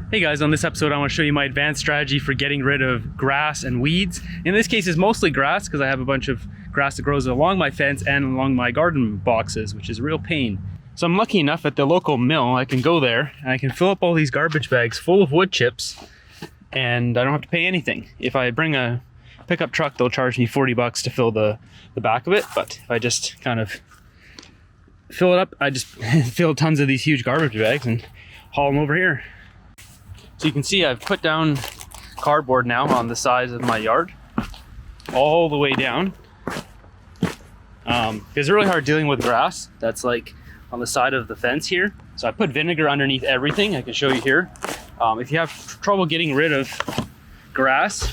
Hey guys, on this episode I want to show you my advanced strategy for getting rid of grass and weeds. In this case it's mostly grass because I have a bunch of grass that grows along my fence and along my garden boxes, which is a real pain. So I'm lucky enough at the local mill I can go there and I can fill up all these garbage bags full of wood chips and I don't have to pay anything. If I bring a pickup truck they'll charge me 40 bucks to fill the back of it, but if I just kind of fill it up, I just fill tons of these huge garbage bags and haul them over here. So you can see I've put down cardboard now on the sides of my yard, all the way down. It's really hard dealing with grass that's like on the side of the fence here. So I put vinegar underneath everything. I can show you here. If you have trouble getting rid of grass,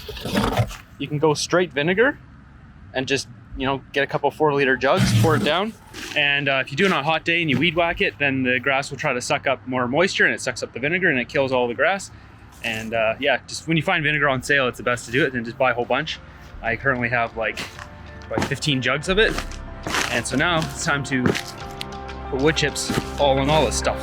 you can go straight vinegar and just, you know, get a couple 4-liter jugs, pour it down. And if you do it on a hot day and you weed whack it, then the grass will try to suck up more moisture and it sucks up the vinegar and it kills all the grass. And yeah, just when you find vinegar on sale, it's the best to do it and just buy a whole bunch. I currently have like 15 jugs of it. And so now it's time to put wood chips all on all this stuff.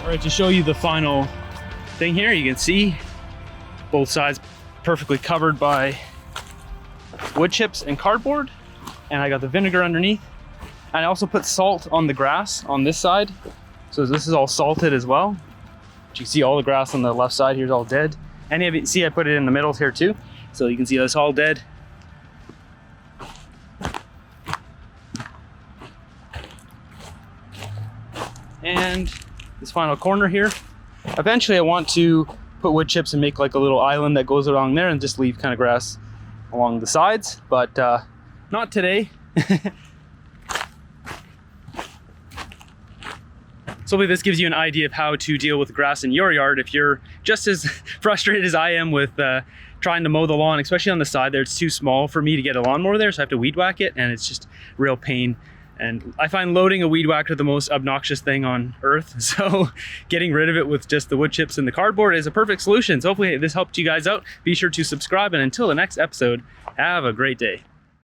All right, to show you the final thing here, you can see both sides perfectly covered by wood chips and cardboard, and I got the vinegar underneath. And I also put salt on the grass on this side, so this is all salted as well. But you can see all the grass on the left side here is all dead, and you see I put it in the middle here too, so you can see that's all dead. And this final corner here, eventually I want to put wood chips and make like a little island that goes along there and just leave kind of grass along the sides, but not today. So hopefully this gives you an idea of how to deal with grass in your yard if you're just as frustrated as I am with trying to mow the lawn, especially on the side there. It's too small for me to get a lawnmower there, so I have to weed whack it, and it's just real pain. And I find loading a weed whacker the most obnoxious thing on earth. So getting rid of it with just the wood chips and the cardboard is a perfect solution. So hopefully this helped you guys out. Be sure to subscribe, and until the next episode, have a great day.